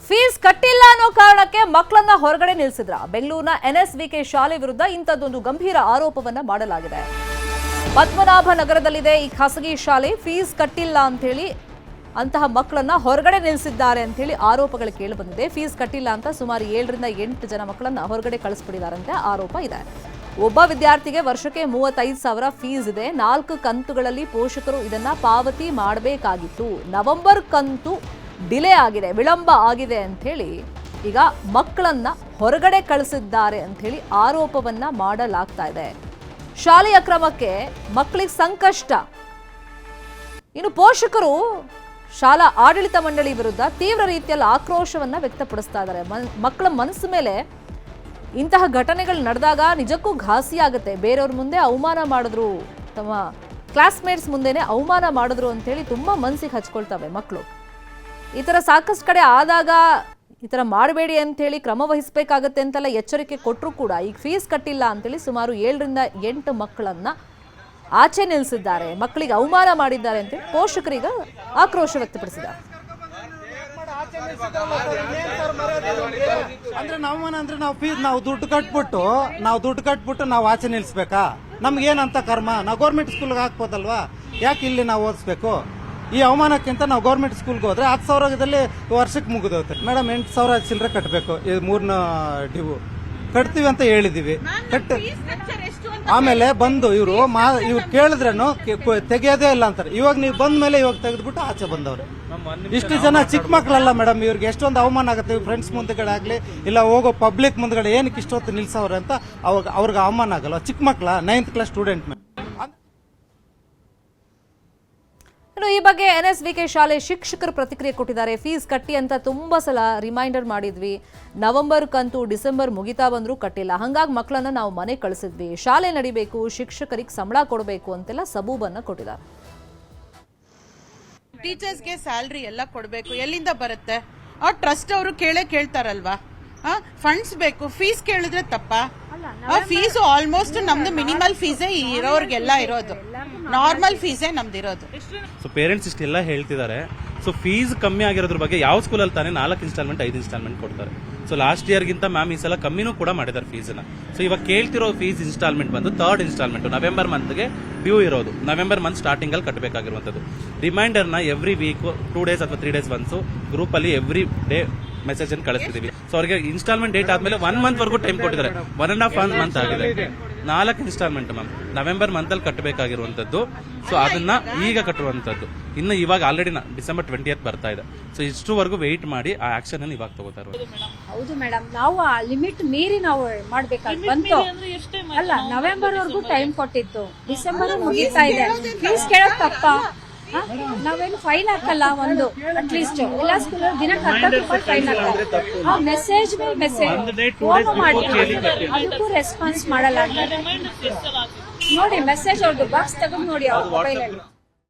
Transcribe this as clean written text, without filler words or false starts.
Fees ಕಟ್ಟಿಲ್ಲ ಅನ್ನೋ ಕಾರಣಕ್ಕೆ ಮಕ್ಕಳನ್ನ ಹೊರಗಡೆ ನಿಲ್ಲಿಸಿದ್ರ ಬೆಂಗಳೂರಿನ ಎನ್ಎಸ್ವಿಕೆ ಶಾಲೆ ವಿರುದ್ಧ ಇಂಥದ್ದೊಂದು ಗಂಭೀರ ಆರೋಪವನ್ನ ಮಾಡಲಾಗಿದೆ. ಪದ್ಮನಾಭ ನಗರದಲ್ಲಿದೆ ಈ ಖಾಸಗಿ ಶಾಲೆ. ಫೀಸ್ ಕಟ್ಟಿಲ್ಲ ಅಂತ ಹೇಳಿ ಅಂತಹ ಮಕ್ಕಳನ್ನ ಹೊರಗಡೆ ನಿಲ್ಲಿಸಿದ್ದಾರೆ ಅಂತ ಹೇಳಿ ಆರೋಪಗಳು ಕೇಳಿ ಬಂದಿದೆ. ಫೀಸ್ ಕಟ್ಟಿಲ್ಲ ಅಂತ ಸುಮಾರು 7 ರಿಂದ 8 ಜನ ಮಕ್ಕಳನ್ನ ಹೊರಗಡೆ ಕಳಿಸ್ಬಿಟ್ಟಿದ್ದಾರಂತೆ ಆರೋಪ ಇದೆ. ಒಬ್ಬ ವಿದ್ಯಾರ್ಥಿಗೆ ವರ್ಷಕ್ಕೆ 35,000 ಫೀಸ್ ಇದೆ. 4 ಕಂತುಗಳಲ್ಲಿ ಪೋಷಕರು ಇದನ್ನ ಪಾವತಿ ಮಾಡಬೇಕಾಗಿತ್ತು. ನವೆಂಬರ್ ಕಂತು ಡಿಲೇ ಆಗಿದೆ, ವಿಳಂಬ ಆಗಿದೆ ಅಂತ ಹೇಳಿ ಈಗ ಮಕ್ಕಳನ್ನ ಹೊರಗಡೆ ಕಳಿಸಿದ್ದಾರೆ ಅಂತ ಹೇಳಿ ಆರೋಪವನ್ನ ಮಾಡಲಾಗ್ತಾ ಇದೆ. ಶಾಲೆಯ ಕ್ರಮಕ್ಕೆ ಮಕ್ಕಳಿಗೆ ಸಂಕಷ್ಟ. ಇನ್ನು ಪೋಷಕರು ಶಾಲಾ ಆಡಳಿತ ಮಂಡಳಿ ವಿರುದ್ಧ ತೀವ್ರ ರೀತಿಯಲ್ಲಿ ಆಕ್ರೋಶವನ್ನ ವ್ಯಕ್ತಪಡಿಸ್ತಾ ಇದ್ದಾರೆ. ಮಕ್ಕಳ ಮನಸ್ಸು ಮೇಲೆ ಇಂತಹ ಘಟನೆಗಳು ನಡೆದಾಗ ನಿಜಕ್ಕೂ ಘಾಸಿ ಆಗುತ್ತೆ. ಬೇರೆಯವ್ರ ಮುಂದೆ ಅವಮಾನ ಮಾಡಿದ್ರು, ತಮ್ಮ ಕ್ಲಾಸ್ಮೇಟ್ಸ್ ಮುಂದೆನೆ ಅವಮಾನ ಮಾಡಿದ್ರು ಅಂತ ಹೇಳಿ ತುಂಬಾ ಮನಸ್ಸಿಗೆ ಹಚ್ಕೊಳ್ತವೆ ಮಕ್ಕಳು. ಈ ಥರ ಸಾಕಷ್ಟು ಕಡೆ ಆದಾಗ ಈ ಥರ ಮಾಡಬೇಡಿ ಅಂತೇಳಿ ಕ್ರಮ ವಹಿಸಬೇಕಾಗತ್ತೆ ಅಂತೆಲ್ಲ ಎಚ್ಚರಿಕೆ ಕೊಟ್ಟರು ಕೂಡ ಈಗ ಫೀಸ್ ಕಟ್ಟಿಲ್ಲ ಅಂತೇಳಿ ಸುಮಾರು 7 ರಿಂದ 8 ಮಕ್ಕಳನ್ನ ಆಚೆ ನಿಲ್ಲಿಸಿದ್ದಾರೆ. ಮಕ್ಕಳಿಗೆ ಅವಮಾನ ಮಾಡಿದ್ದಾರೆ ಅಂತೇಳಿ ಪೋಷಕರಿಗೆ ಆಕ್ರೋಶ ವ್ಯಕ್ತಪಡಿಸಿದ್ದಾರೆ. ಅಂದ್ರೆ ನಾವು ದುಡ್ಡು ಕಟ್ಬಿಟ್ಟು ನಾವು ಆಚೆ ನಿಲ್ಸ್ಬೇಕಾ? ನಮ್ಗೇನಂತ ಕರ್ಮ? ನಾವು ಗೌರ್ಮೆಂಟ್ ಸ್ಕೂಲ್ಗೆ ಹಾಕ್ಬೋದಲ್ವಾ? ಯಾಕೆ ಇಲ್ಲಿ ನಾವು ಓದಿಸ್ಬೇಕು? ಈ ಅವಮಾನಕ್ಕಿಂತ ನಾವು ಗೌರ್ಮೆಂಟ್ ಸ್ಕೂಲ್ಗೆ ಹೋದ್ರೆ 10,000ದಲ್ಲಿ ವರ್ಷಕ್ಕೆ ಮುಗಿದೋಗುತ್ತೆ. ಮೇಡಮ್ 8,000 ಚಿಲ್ಲರೆ ಕಟ್ಟಬೇಕು. 3 ಡ್ಯೂ ಕಟ್ತೀವಿ ಅಂತ ಹೇಳಿದೀವಿ. ಆಮೇಲೆ ಬಂದು ಇವ್ರು ಕೇಳಿದ್ರೇನು ತೆಗೆಯೋದೇ ಇಲ್ಲ ಅಂತಾರೆ. ಇವಾಗ ನೀವು ಬಂದ ಮೇಲೆ ಇವಾಗ ತೆಗೆದ್ಬಿಟ್ಟು ಆಚೆ ಬಂದವ್ರೆ. ಇಷ್ಟು ಜನ ಚಿಕ್ಕ ಮಕ್ಕಳಲ್ಲ ಮೇಡಮ್, ಇವ್ರಿಗೆ ಎಷ್ಟೊಂದು ಅವಮಾನ ಆಗುತ್ತೆ. ಫ್ರೆಂಡ್ಸ್ ಮುಂದೆಗಡೆ ಆಗ್ಲಿ ಇಲ್ಲ ಹೋಗೋ ಪಬ್ಲಿಕ್ ಮುಂದೆಗಡೆ ಏನಕ್ಕೆ ಇಷ್ಟೊತ್ತು ನಿಲ್ಸವ್ರೆ ಅಂತ ಅವ್ರಿಗೆ ಅವಮಾನ ಆಗಲ್ಲ. ಚಿಕ್ಕ ಮಕ್ಕಳ 9th ಕ್ಲಾಸ್ ಸ್ಟೂಡೆಂಟ್. ಈ ಬಗ್ಗೆ ಎನ್ಎಸ್ವಿಕೆ ಶಾಲೆ ಶಿಕ್ಷಕರು ಪ್ರತಿಕ್ರಿಯೆ ಕೊಟ್ಟಿದ್ದಾರೆ. ಫೀಸ್ ಕಟ್ಟಿ ಅಂತ ತುಂಬಾ ಸಲ ರಿಮೈಂಡರ್ ಮಾಡಿದ್ವಿ. ನವೆಂಬರ್ ಕಂತು ಡಿಸೆಂಬರ್ ಮುಗಿತಾ ಬಂದರೂ ಕಟ್ಟಿಲ್ಲ. ಹಂಗಾಗಿ ಮಕ್ಕಳನ್ನ ನಾವು ಮನೆ ಕಳಿಸಿದ್ವಿ. ಶಾಲೆ ನಡಿಬೇಕು, ಶಿಕ್ಷಕರಿಗೆ ಸಂಬಳ ಕೊಡಬೇಕು ಅಂತೆಲ್ಲ ಸಬೂಬನ್ನ ಕೊಟ್ಟಿದ್ದಾರೆ. ಟೀಚರ್ಸ್ಗೆ ಸ್ಯಾಲ್ರಿ ಎಲ್ಲ ಕೊಡಬೇಕು, ಎಲ್ಲಿಂದ ಬರುತ್ತೆ? ಟ್ರಸ್ಟ್ ಅವರು ಕೇಳ್ತಾರಲ್ವಾ? ಫಂಡ್ಸ್ ಬೇಕು. ಫೀಸ್ ಕೇಳಿದ್ರೆ ತಪ್ಪ? ಫೀಸ್ ಆಲ್ಮೋಸ್ಟ್ ನಮ್ದು ಮಿನಿಮಲ್ ಫೀಸೇ ಇರೋರ್ಗೆಲ್ಲ ಇರೋದು, ನಾರ್ಮಲ್ ಫೀಸೇ ನಮ್ದು ಇರೋದು. ಸೊ ಪೇರೆಂಟ್ಸ್ ಇಷ್ಟೆಲ್ಲ ಹೇಳ್ತಿದ್ದಾರೆ. ಸೊ ಫೀಸ್ ಕಮ್ಮಿ ಆಗಿರೋದ್ರ ಬಗ್ಗೆ ಯಾವ ಸ್ಕೂಲಲ್ಲಿ ತಾನೇ 4 ಇನ್ಸ್ಟಾಲ್ಮೆಂಟ್ 5 ಇನ್ಸ್ಟಾಲ್ಮೆಂಟ್ ಕೊಡ್ತಾರೆ. ಸೊ ಲಾಸ್ಟ್ ಇಯರ್ಗಿಂತ ಮ್ಯಾಮ್ ಈ ಸಲ ಕಮ್ಮಿನೂ ಕೂಡ ಮಾಡಿದ್ದಾರೆ ಫೀಸನ್ನ. ಸೊ ಇವಾಗ ಕೇಳ್ತಿರೋ ಫೀಸ್ ಇನ್ಸ್ಟಾಲ್ಮೆಂಟ್ ಬಂದು 3rd ಇನ್ಸ್ಟಾಲ್ಮೆಂಟ್ ನವೆಂಬರ್ ಮಂತ್ಗೆ ಡ್ಯೂ ಇರೋದು. ನವೆಂಬರ್ ಮಂತ್ ಸ್ಟಾರ್ಟಿಂಗ್ ಅಲ್ಲಿ ಕಟ್ಟಬೇಕಾಗಿರುವಂತದ್ದು. ರಿಮೈಂಡರ್ನ ಎವ್ರಿ ವೀಕ್ 2 ಡೇಸ್ ಅಥವಾ 3 ಡೇಸ್ ಒನ್ಸು ಗ್ರೂಪಲ್ಲಿ ಎವ್ರಿ ಡೇ ಮೆಸೇಜ್ ಅನ್ನು ಕಳಿಸ್ತಿದೀವಿ. ಸೊ ಅವ್ರಿಗೆ ಇನ್ಸ್ಟಾಲ್ಮೆಂಟ್ ಡೇಟ್ ಆದ್ಮೇಲೆ 1 ಮಂತ್ ವರೆಗೂ ಟೈಮ್ ಕೊಟ್ಟಿದ್ದಾರೆ. 1.5 ಮಂತ್ ಆಗಿದೆ. 4 ಇನ್ಸ್ಟಾಲ್ಮೆಂಟ್ ಮ್ಯಾಮ್ ನವೆಂಬರ್ ಮಂತ್ ಅಲ್ಲಿ ಕಟ್ಟಬೇಕಾಗಿರುವಂತದ್ದು. ಸೊ ಅದನ್ನ ಈಗ ಕಟ್ಟುವಂತದ್ದು. ಇನ್ನು ಇವಾಗ ಆಲ್ರೆಡಿ ಡಿಸೆಂಬರ್ 20th ಬರ್ತಾ ಇದೆ. ಸೊ ಇಷ್ಟುವರೆಗೂ ವೆಯ್ಟ್ ಮಾಡಿ ಆ ಆಕ್ಷನ್ ಅನ್ನು ಇವಾಗ ತಗೋತಾ ಇರೋದು. ಹೌದು ಮೇಡಮ್, ನಾವು ಆ ಲಿಮಿಟ್ ಮೀರಿ ನಾವು ಮಾಡ್ಬೇಕಾಗಿ ಬಂತು. ಅಲ್ಲ, ನವೆಂಬರ್ ವರೆಗೂ ಟೈಮ್ ಕೊಟ್ಟಿತ್ತು, ಡಿಸೆಂಬರ್ ಮುಗಿತಾ ಇದೆ. ಫೀಸ್ ಕೇಳೋದು ತಪ್ಪ? ನಾವೇನು ಫೈನ್ ಹಾಕಲ್ಲ. ಒಂದು ಅಟ್ಲೀಸ್ಟ್ ಎಲ್ಲ ಸ್ಕೂಲ್ ದಿನಕ್ಕೆ 10 ರೂಪಾಯಿ ಫೈನ್ ಹಾಕ್ತಾರೆ. ಆ ಮೆಸೇಜ್ ಮೇಲೆ ಮೆಸೇಜ್ ಫೋನ್ ಮಾಡಿ ಅದಕ್ಕೂ ರೆಸ್ಪಾನ್ಸ್ ಮಾಡಲ್ಲ. ನೋಡಿ ಮೆಸೇಜ್ ಅವ್ರದ್ದು ಬಾಕ್ಸ್ ತೆಗೆದು ನೋಡಿ ಅವ್ರ ಮೊಬೈಲ್ ಅಲ್ಲಿ.